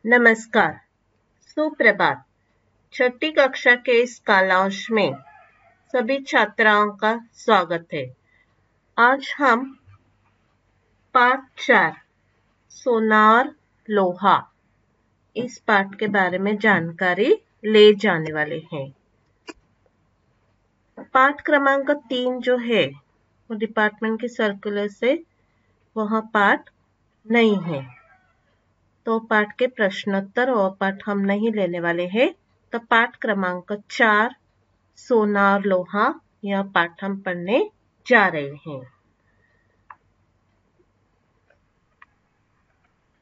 नमस्कार, सुप्रभात। छठी कक्षा के इस कालांश में सभी छात्राओं का स्वागत है। आज हम पाठ 4 सोना और लोहा इस पाठ के बारे में जानकारी ले जाने वाले हैं। पाठ क्रमांक 3 जो है वो डिपार्टमेंट के सर्कुलर से वह पाठ नहीं है, तो पाठ के प्रश्नोत्तर और पाठ हम नहीं लेने वाले हैं। तो पाठ क्रमांक 4 सोना और लोहा यह पाठ हम पढ़ने जा रहे हैं।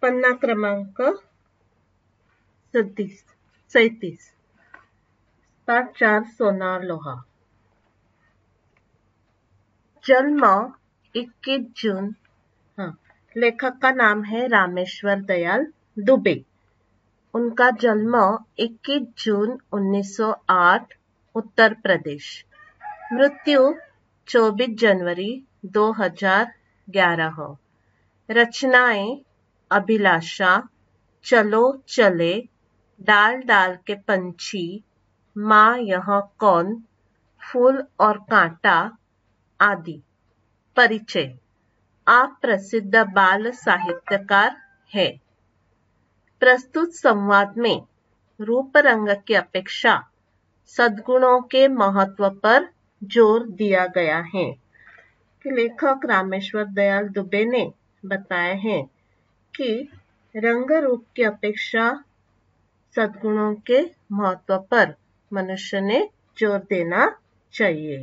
पन्ना क्रमांक 37 पाठ 4 सोना और लोहा। जन्म 21 जून। लेखक का नाम है रामेश्वर दयाल दुबे। उनका जन्म 21 जून 1908 उत्तर प्रदेश। मृत्यु 24 जनवरी 2011। रचनाएं अभिलाषा, चलो चले, डाल डाल के पंछी, माँ यह कौन, फूल और कांटा आदि। परिचय। आप प्रसिद्ध बाल साहित्यकार हैं। प्रस्तुत संवाद में रूप रंग की अपेक्षा सद्गुणों के महत्व पर जोर दिया गया है। कि लेखक रामेश्वर दयाल दुबे ने बताया है कि रंग रूप की अपेक्षा सद्गुणों के महत्व पर मनुष्य ने जोर देना चाहिए।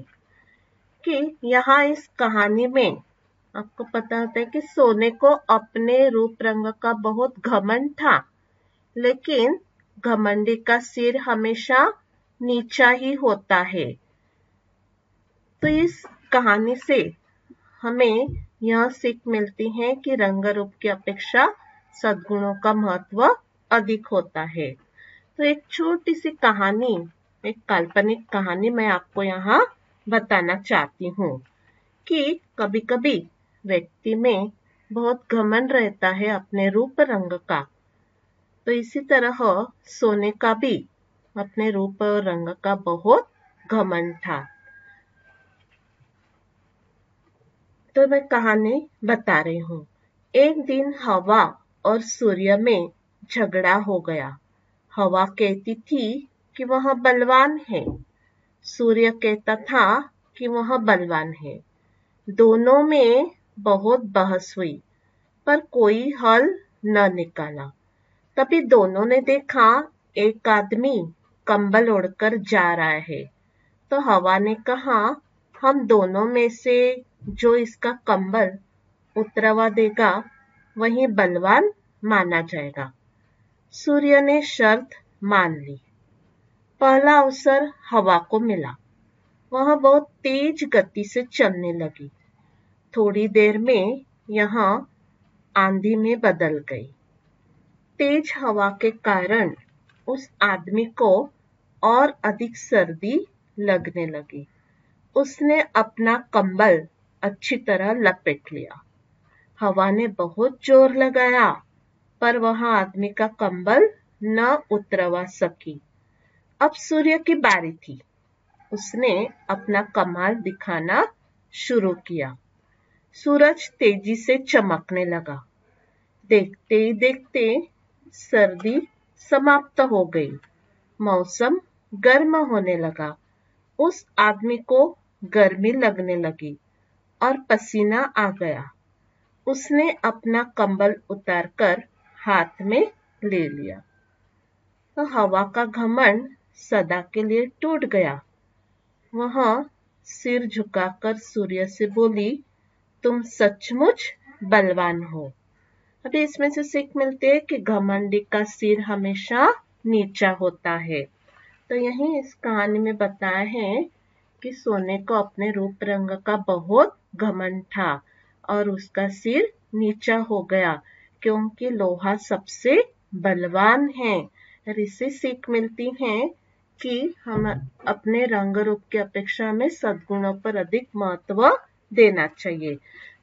कि यहाँ इस कहानी में आपको पता होता है कि सोने को अपने रूप रंग का बहुत घमंड था, लेकिन घमंडी का सिर हमेशा नीचा ही होता है। तो इस कहानी से हमें यह सीख मिलती है कि रंग रूप की अपेक्षा सद्गुणों का महत्व अधिक होता है। तो एक छोटी सी कहानी, एक काल्पनिक कहानी मैं आपको यहाँ बताना चाहती हूँ कि कभी कभी व्यक्ति में बहुत घमंड रहता है अपने रूप रंग का। तो इसी तरह सोने का भी अपने रूप और रंग का बहुत घमंड था। तो मैं कहानी बता रही हूँ। एक दिन हवा और सूर्य में झगड़ा हो गया। हवा कहती थी कि वह बलवान है, सूर्य कहता था कि वह बलवान है। दोनों में बहुत बहस हुई, पर कोई हल न निकाला। तभी दोनों ने देखा एक आदमी कंबल ओढ़कर जा रहा है। तो हवा ने कहा, हम दोनों में से जो इसका कंबल उतरवा देगा वही बलवान माना जाएगा। सूर्य ने शर्त मान ली। पहला अवसर हवा को मिला। वह बहुत तेज गति से चलने लगी। थोड़ी देर में यहाँ आंधी में बदल गई। तेज हवा के कारण उस आदमी को और अधिक सर्दी लगने लगी। उसने अपना कंबल अच्छी तरह लपेट लिया। हवा ने बहुत जोर लगाया, पर वह आदमी का कंबल न उतरवा सकी। अब सूर्य की बारी थी। उसने अपना कमाल दिखाना शुरू किया। सूरज तेजी से चमकने लगा। देखते ही देखते सर्दी समाप्त हो गई। मौसम गर्म होने लगा। उस आदमी को गर्मी लगने लगी और पसीना आ गया। उसने अपना कंबल उतारकर हाथ में ले लिया। तो हवा का घमंड सदा के लिए टूट गया। वह सिर झुकाकर सूर्य से बोली, तुम सचमुच बलवान हो। अभी इसमें से सीख मिलती है कि घमंडी का सिर हमेशा नीचा होता है। तो यही इस कहानी में बताया है कि सोने को अपने रूप रंग का बहुत घमंड था और उसका सिर नीचा हो गया, क्योंकि लोहा सबसे बलवान है। और इससे सीख मिलती है कि हम अपने रंग रूप की अपेक्षा में सद्गुणों पर अधिक महत्व देना चाहिए।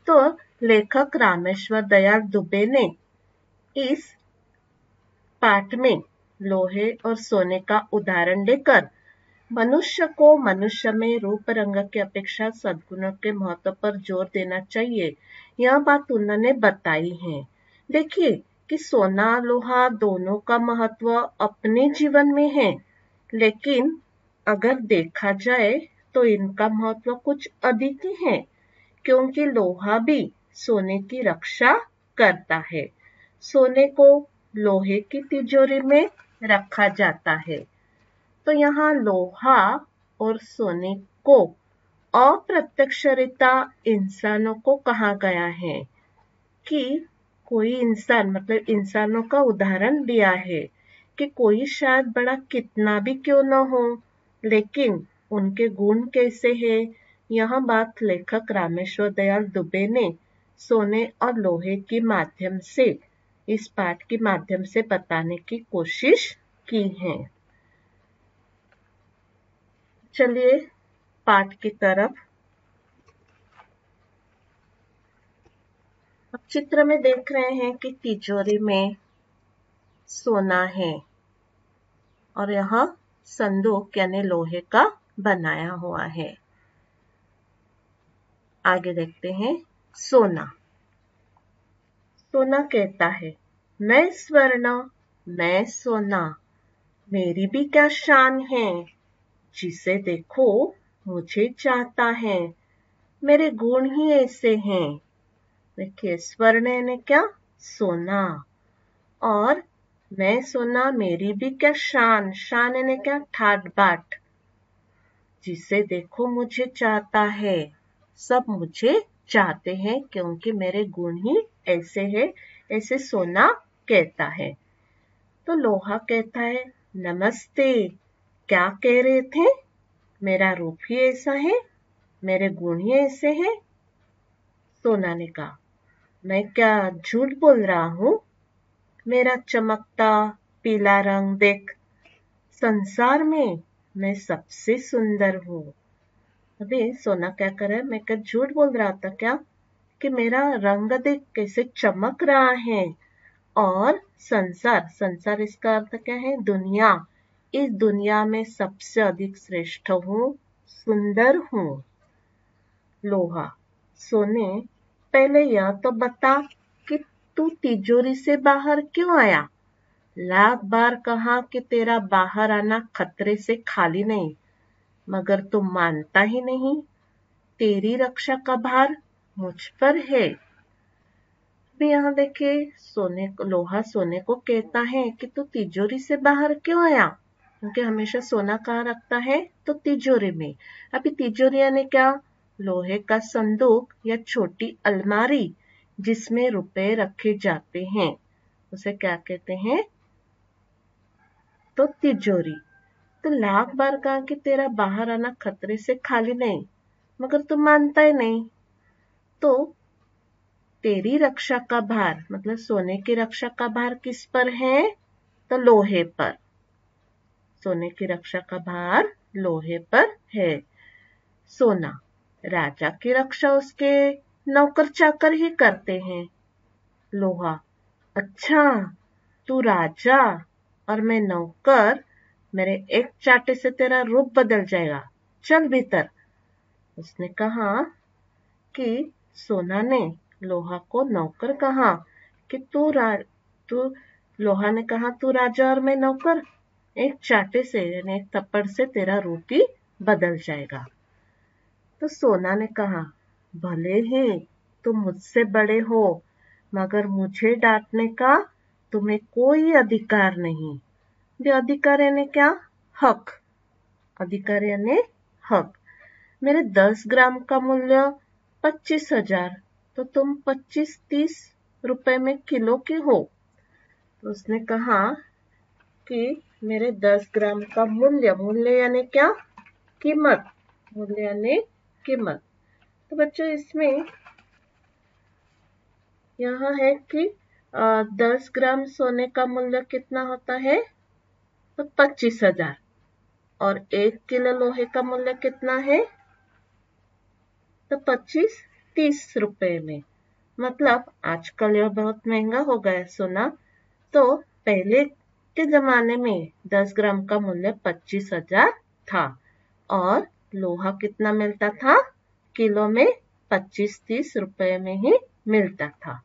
तो लेखक रामेश्वर दयाल दुबे ने इस पाठ में लोहे और सोने का उदाहरण देकर मनुष्य को मनुष्य में रूप रंग की अपेक्षा सद्गुणों के महत्व पर जोर देना चाहिए, यह बात उन्होंने बताई है। देखिए कि सोना लोहा दोनों का महत्व अपने जीवन में है, लेकिन अगर देखा जाए तो इनका महत्व कुछ अधिक ही है, क्योंकि लोहा भी सोने की रक्षा करता है। सोने को लोहे की तिजोरी में रखा जाता है। तो यहाँ लोहा और सोने को अप्रत्यक्षरिता इंसानों को कहा गया है कि कोई इंसान मतलब इंसानों का उदाहरण दिया है कि कोई शायद बड़ा कितना भी क्यों न हो, लेकिन उनके गुण कैसे हैं, यह बात लेखक रामेश्वर दयाल दुबे ने सोने और लोहे के माध्यम से इस पाठ के माध्यम से बताने की कोशिश की है। चलिए पाठ की तरफ। अब चित्र में देख रहे हैं कि तिजोरी में सोना है और यह संदूक यानी लोहे का बनाया हुआ है। आगे देखते हैं। सोना सोना कहता है, मैं स्वर्ण, मैं सोना, मेरी भी क्या शान है, जिसे देखो मुझे चाहता है, मेरे गुण ही ऐसे हैं। देखिए स्वर्ण यानी क्या, सोना, और मैं सोना मेरी भी क्या शान, शान यानी क्या, ठाट बाट, जिसे देखो मुझे चाहता है, सब मुझे चाहते हैं क्योंकि मेरे गुण ही ऐसे हैं, ऐसे सोना कहता है। तो लोहा कहता है, नमस्ते, क्या कह रहे थे, मेरा रूप ही ऐसा है, मेरे गुण ही ऐसे हैं। सोना ने कहा, मैं क्या झूठ बोल रहा हूँ, मेरा चमकता पीला रंग देख, संसार में मैं सबसे सुंदर हूँ। अभी सोना क्या करे, मैं क्या झूठ बोल रहा था क्या, कि मेरा रंग देख कैसे चमक रहा है, और संसार, संसार इसका अर्थ क्या है, दुनिया, इस दुनिया में सबसे अधिक श्रेष्ठ हूँ, सुंदर हूँ। लोहा, सोने, पहले यह तो बता कि तू तिजोरी से बाहर क्यों आया। लाख बार कहा कि तेरा बाहर आना खतरे से खाली नहीं, मगर तू मानता ही नहीं। तेरी रक्षा का भार मुझ पर है। भी यहाँ देखिए लोहा सोने को कहता है कि तू तिजोरी से बाहर क्यों आया, क्योंकि हमेशा सोना कहाँ रखता है, तो तिजोरी में। अभी तिजोरी यानी क्या, लोहे का संदूक या छोटी अलमारी जिसमें रुपए रखे जाते हैं, उसे क्या कहते हैं, तो तिजोरी। तो लाख बार कहा कि तेरा बाहर आना खतरे से खाली नहीं, मगर तू मानता ही नहीं। तो तेरी रक्षा का भार मतलब सोने की रक्षा का भार किस पर है, तो लोहे पर। सोने की रक्षा का भार लोहे पर है। सोना, राजा की रक्षा उसके नौकर चाकर ही करते हैं। लोहा, अच्छा, तू राजा और मैं नौकर, मेरे एक चाटे से तेरा रूप बदल जाएगा, चल भीतर। उसने कहा कि सोना ने लोहा को नौकर कहा कि तू लोहा ने कहा, तू राजा और मैं नौकर, एक चाटे से यानी एक थप्पड़ से तेरा रूप ही बदल जाएगा। तो सोना ने कहा, भले ही तुम मुझसे बड़े हो, मगर मुझे डांटने का तुम्हें कोई अधिकार नहीं। ये अधिकार यानी क्या, हक, अधिकार यानी हक। मेरे 10 ग्राम का मूल्य 25,000, तो तुम 25-30 रुपए में किलो के हो। तो उसने कहा कि मेरे 10 ग्राम का मूल्य, मूल्य यानी क्या, कीमत, मूल्य यानी कीमत। तो बच्चों इसमें यहाँ है कि 10 ग्राम सोने का मूल्य कितना होता है, तो 25,000, और 1 किलो लोहे का मूल्य कितना है, तो 25-30 रुपए में। मतलब आजकल यह बहुत महंगा हो गया सोना। तो पहले के जमाने में 10 ग्राम का मूल्य 25,000 था और लोहा कितना मिलता था? किलो में 25-30 रुपए में ही मिलता था।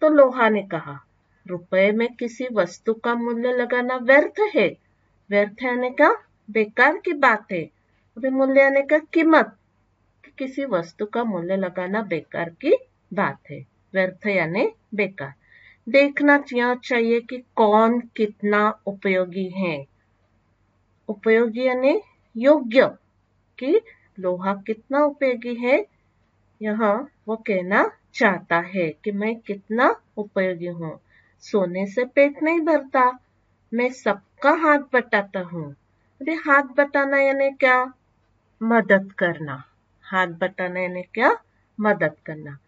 तो लोहा ने कहा, रुपए में किसी वस्तु का मूल्य लगाना व्यर्थ है। व्यर्थ यानी क्या? बेकार की बात है। अभी मूल्य यानी क्या? कीमत। किसी वस्तु का मूल्य लगाना बेकार की बात है। व्यर्थ यानी बेकार। देखना चाहिए कि कौन कितना उपयोगी है। उपयोगी यानी योग्य, कि लोहा कितना उपयोगी है, यहाँ वो कहना चाहता है कि मैं कितना उपयोगी हूँ। सोने से पेट नहीं भरता, मैं सबका हाथ बटाता हूँ। अरे हाथ बटाना यानी क्या? मदद करना। हाथ बटाना यानी क्या? मदद करना।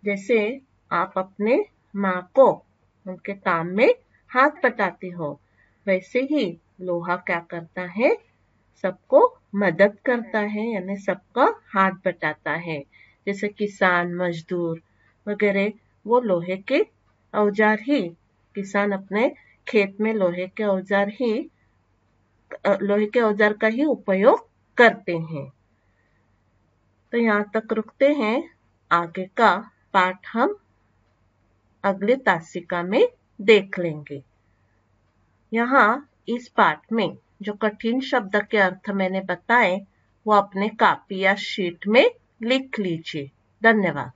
जैसे आप अपने माँ को उनके काम में हाथ बटाते हो, वैसे ही लोहा क्या करता है? सबको मदद करता है, यानी सबका हाथ बटाता है। जैसे किसान, मजदूर वगैरह, वो लोहे के औजार ही, किसान अपने खेत में लोहे के औजार का ही उपयोग करते हैं। तो यहाँ तक रुकते हैं। आगे का पाठ हम अगले तासिका में देख लेंगे। यहाँ इस पाठ में जो कठिन शब्द के अर्थ मैंने बताए, वो अपने कॉपी या शीट में लिख लीजिए। धन्यवाद।